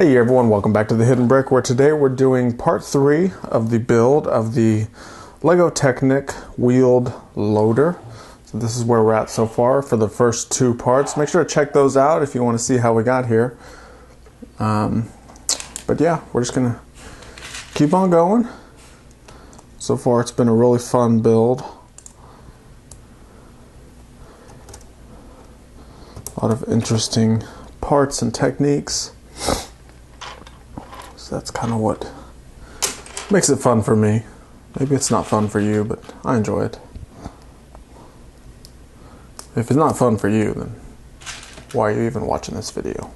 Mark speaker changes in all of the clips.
Speaker 1: Hey everyone, welcome back to The Hidden Brick, where today we're doing part 3 of the build of the Lego Technic wheeled loader. So this is where we're at so far for the first 2 parts. Make sure to check those out if you want to see how we got here. But yeah, we're just going to keep on going. So far it's been a really fun build. A lot of interesting parts and techniques. So that's kind of what makes it fun for me. Maybe it's not fun for you, but I enjoy it. If it's not fun for you, then why are you even watching this video?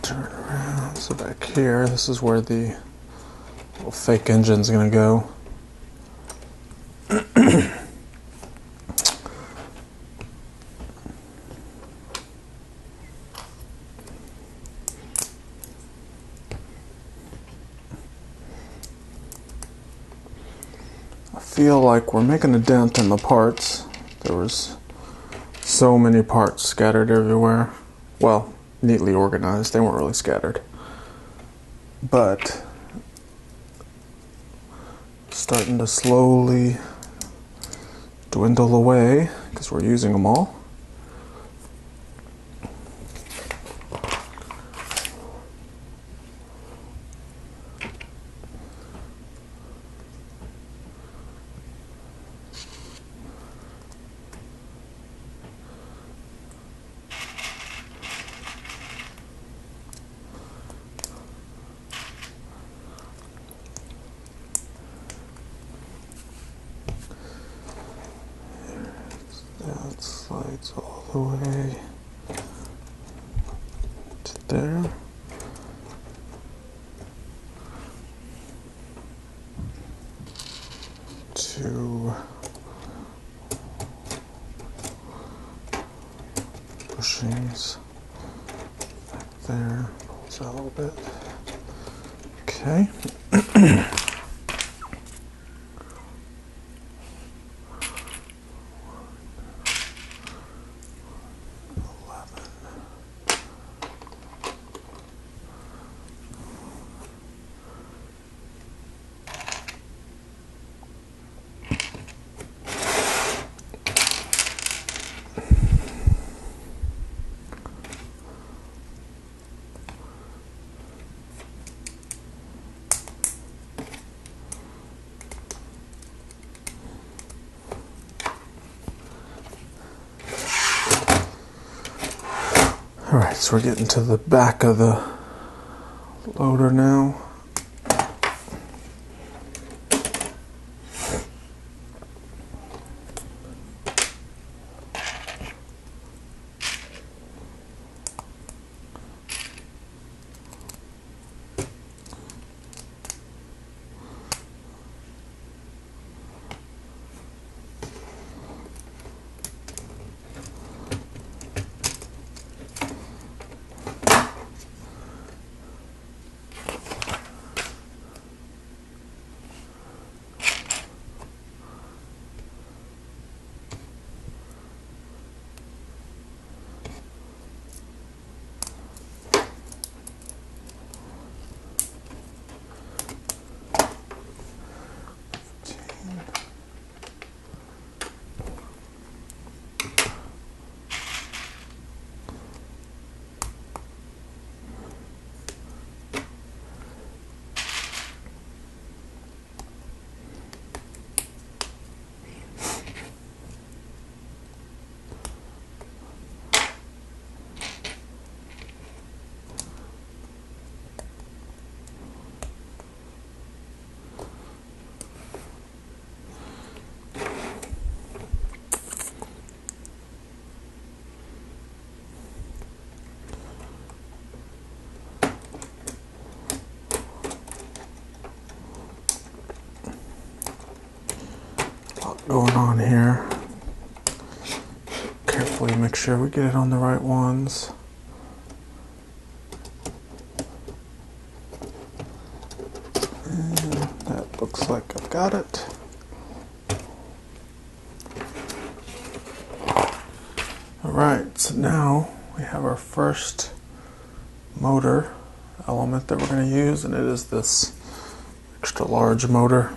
Speaker 1: Turn around. So back here, this is where the little fake engine's gonna go. I feel like we're making a dent in the parts. There was so many parts scattered everywhere. Well, neatly organized. They weren't really scattered. But starting to slowly dwindle away because we're using them all. That slides all the way to there. Two bushings back there. Pulls out a little bit. Okay. Alright, so we're getting to the back of the loader now. A lot going on here. Carefully make sure we get it on the right ones. And that looks like I've got it. Alright, so now we have our first motor element that we're going to use, and it is this extra large motor.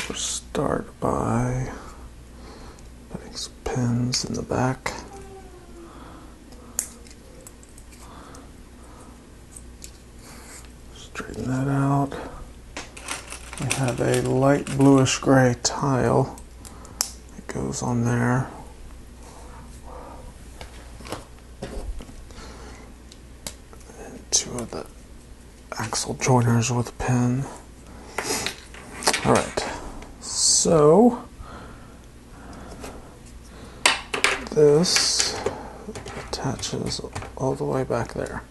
Speaker 1: We'll start by putting some pins in the back. Straighten that out. We have a light bluish gray tile that goes on there. And two of the axle joiners with a pin. Alright, so this attaches all the way back there.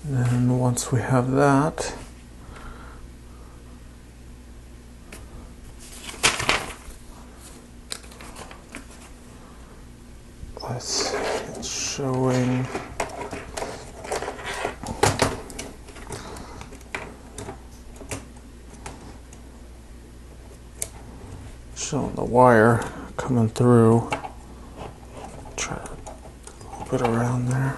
Speaker 1: And then once we have that, let's see, it's showing the wire coming through. Try to loop it around there.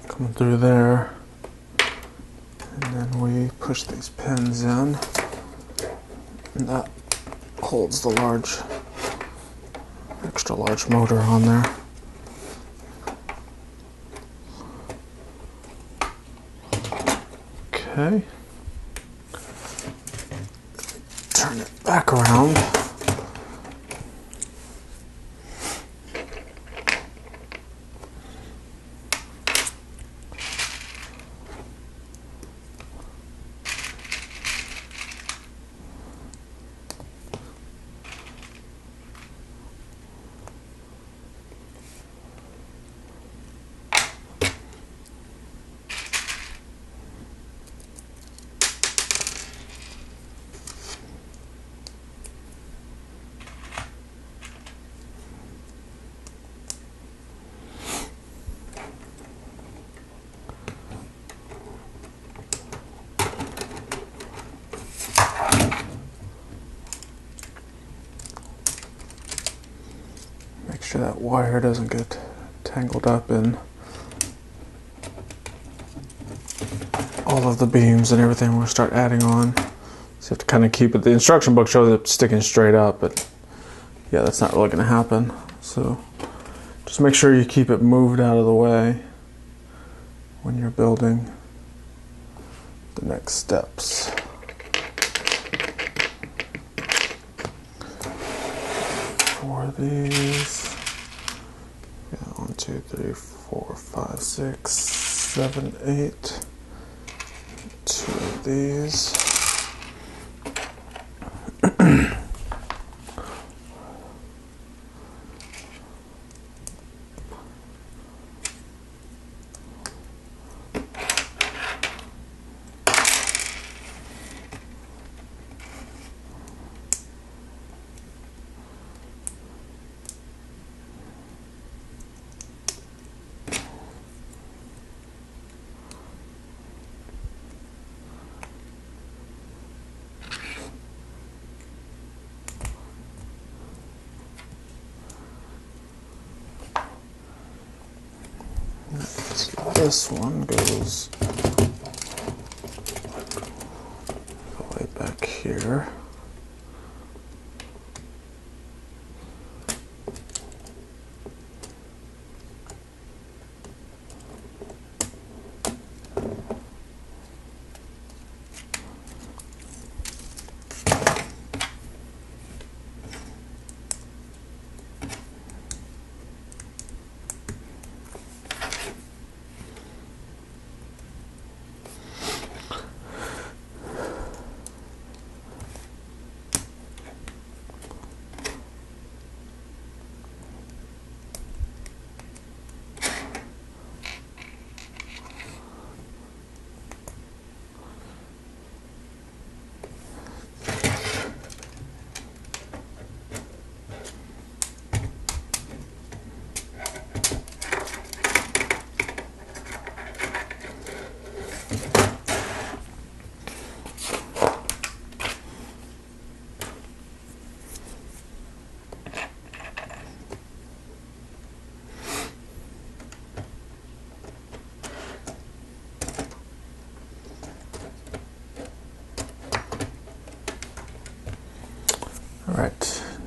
Speaker 1: Coming through there. And then we push these pins in. And that holds the extra large motor on there. Okay. Turn it back around. Make sure that wire doesn't get tangled up in all of the beams and everything. We're going to start adding on. So you have to kind of keep it. The instruction book shows it sticking straight up, but yeah, that's not really going to happen. So just make sure you keep it moved out of the way when you're building the next steps. For these, yeah, 1, 2, 3, 4, 5, 6, 7, 8. 2 of these. So this one goes all the way back here.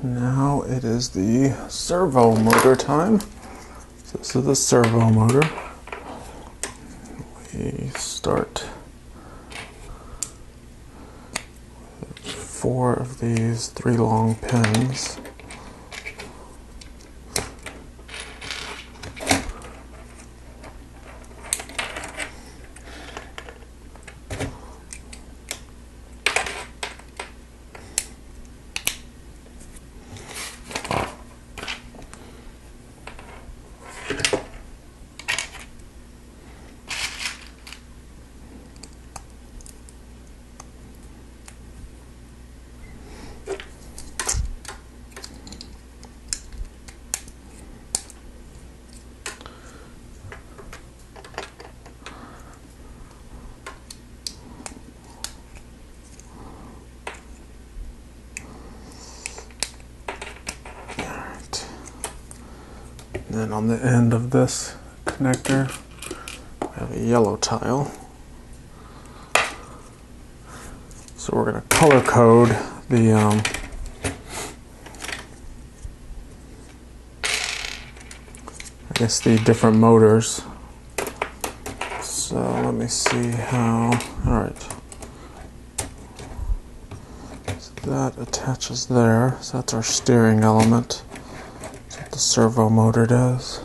Speaker 1: Now it is the servo motor time. So this is the servo motor. We start with 4 of these 3 long pins. Then on the end of this connector, we have a yellow tile. So we're going to color code the I guess the different motors. So let me see how. All right. So that attaches there. So that's our steering element. The servo motor does.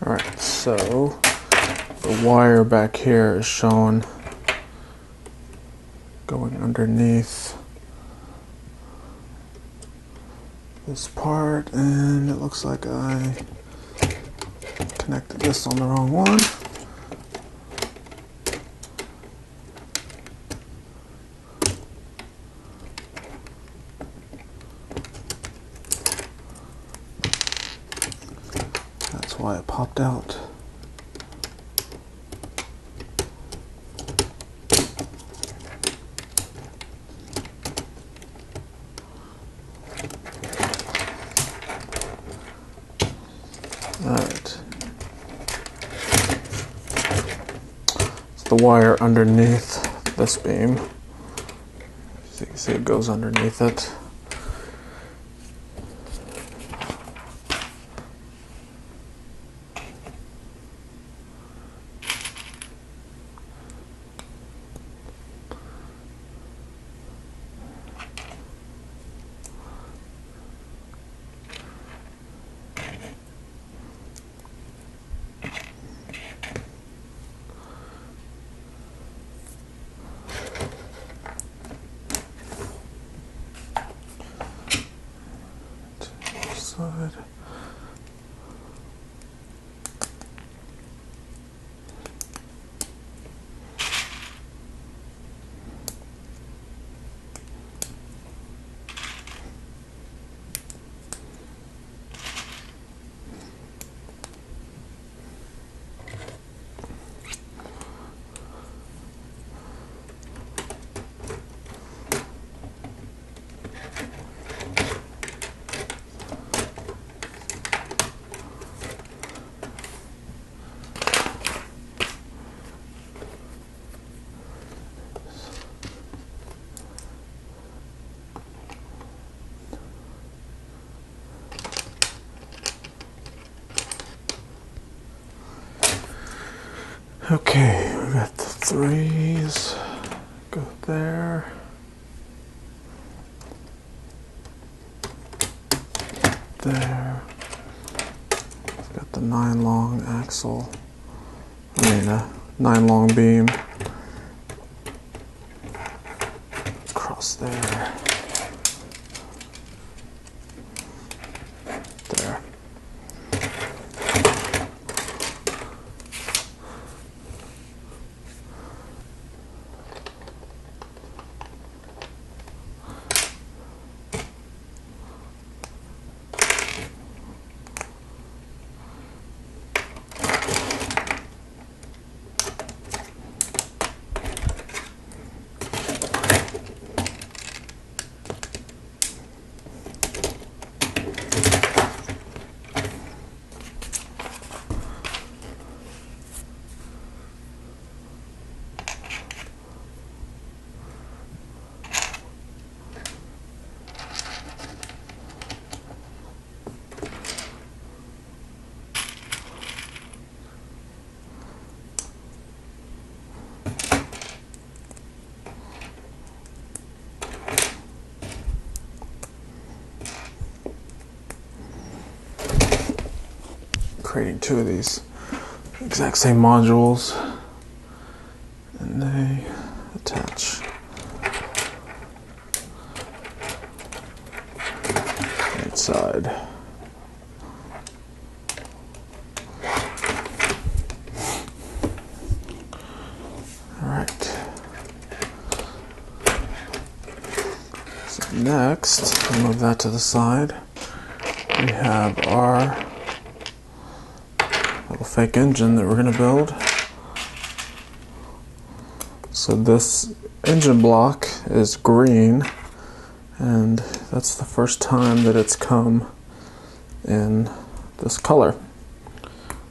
Speaker 1: Alright, so the wire back here is shown going underneath this part, and it looks like I connected this on the wrong one. That's why it popped out. Alright. It's the wire underneath this beam. So you can see it goes underneath it. Okay, we got the threes. Go there. There. Got the 9 long axle. I mean, a 9 long beam. Across there. There. Creating 2 of these exact same modules, and they attach right side. All right. So next, I'll move that to the side. We have our little fake engine that we're going to build. So this engine block is green, and that's the first time that it's come in this color.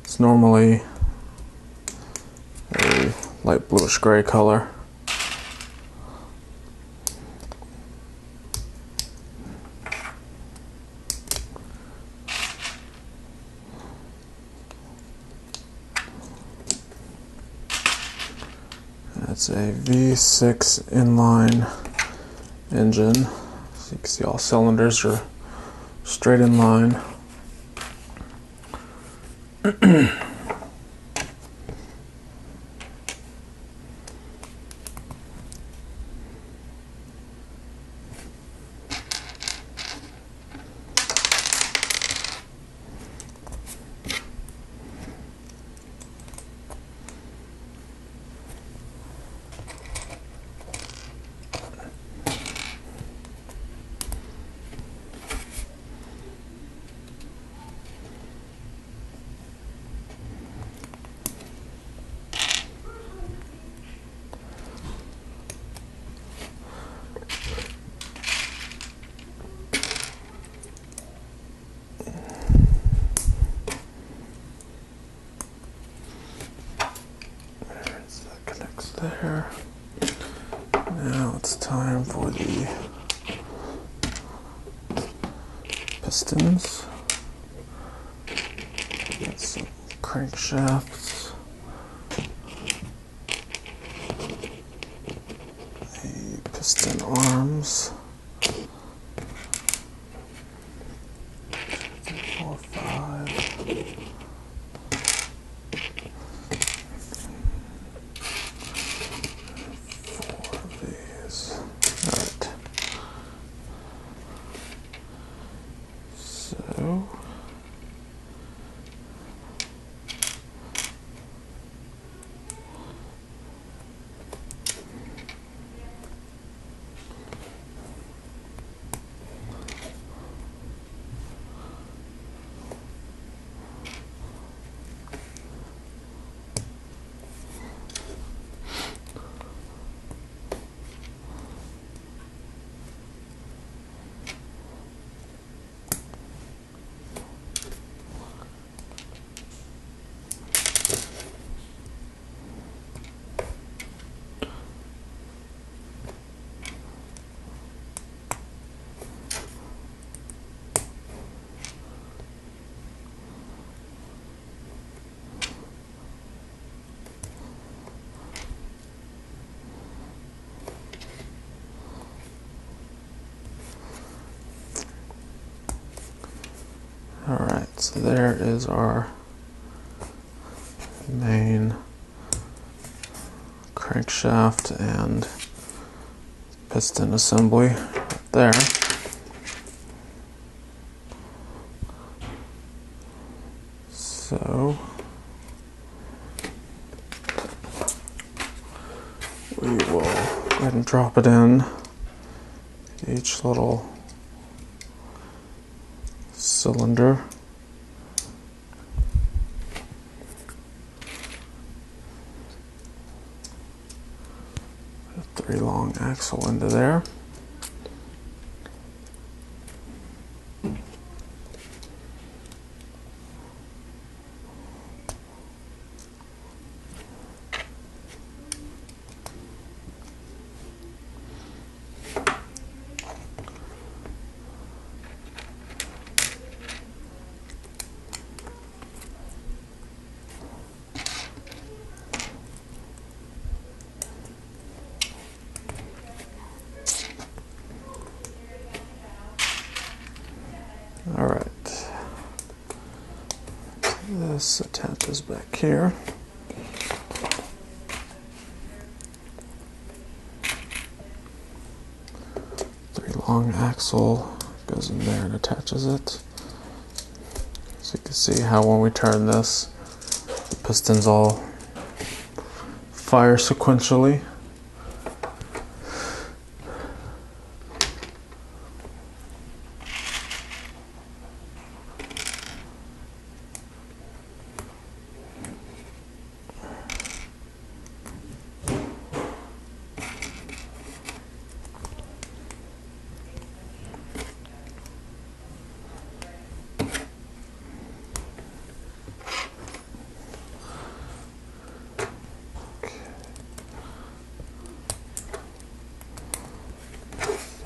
Speaker 1: It's normally a light bluish gray color. It's a V6 inline engine. So you can see all cylinders are straight in line. There. Now it's time for the pistons. Got some crankshafts, the piston arms, 4, 5. there is our main crankshaft and piston assembly right there. So we will go ahead and drop it in each little cylinder. A 3-long axle into there. Alright, this attaches back here. Three-long axle goes in there and attaches it. So you can see how when we turn this, the pistons all fire sequentially.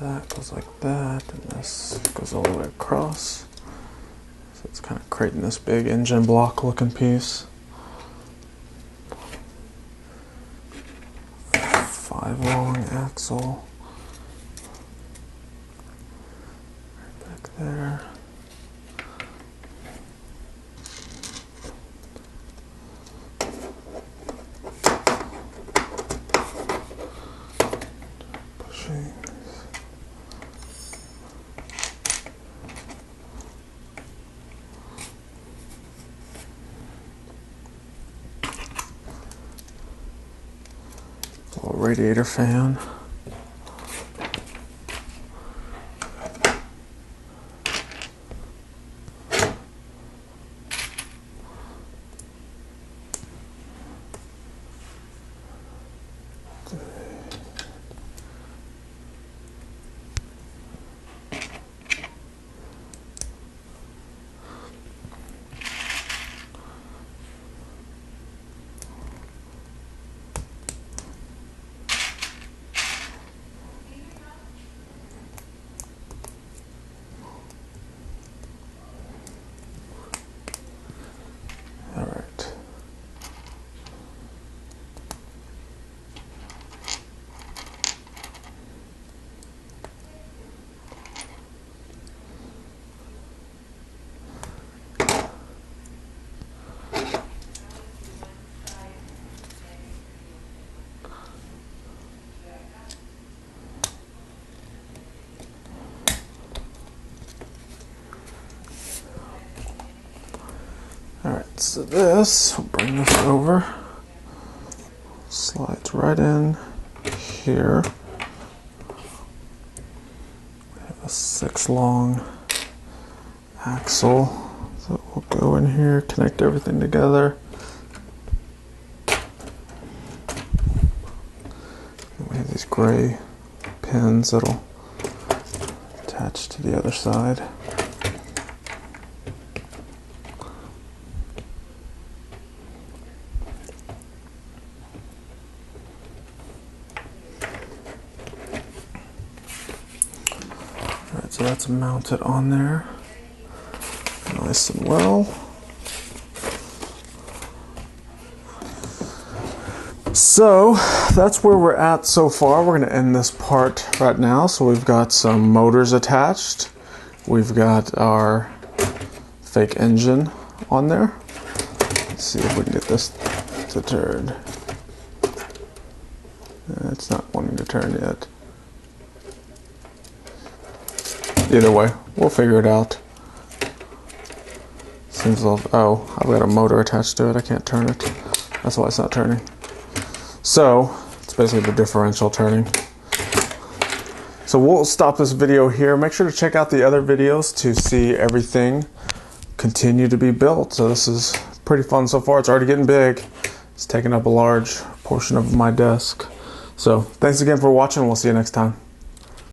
Speaker 1: That goes like that, and this goes all the way across. So it's kind of creating this big engine block looking piece. 5-long axle. Right back there. Pushing. Little radiator fan. Alright, so this, we'll bring this over, slides right in here. We have a 6-long axle, so we'll go in here, connect everything together. And we have these gray pins that'll attach to the other side. So that's mounted on there nice and well. So that's where we're at so far. We're going to end this part right now. So we've got some motors attached. We've got our fake engine on there. Let's see if we can get this to turn. It's not wanting to turn yet. Either way, we'll figure it out. Seems a little, oh, I've got a motor attached to it. I can't turn it. That's why it's not turning. So, it's basically the differential turning. So we'll stop this video here. Make sure to check out the other videos to see everything continue to be built. So this is pretty fun so far. It's already getting big. It's taking up a large portion of my desk. So thanks again for watching. We'll see you next time.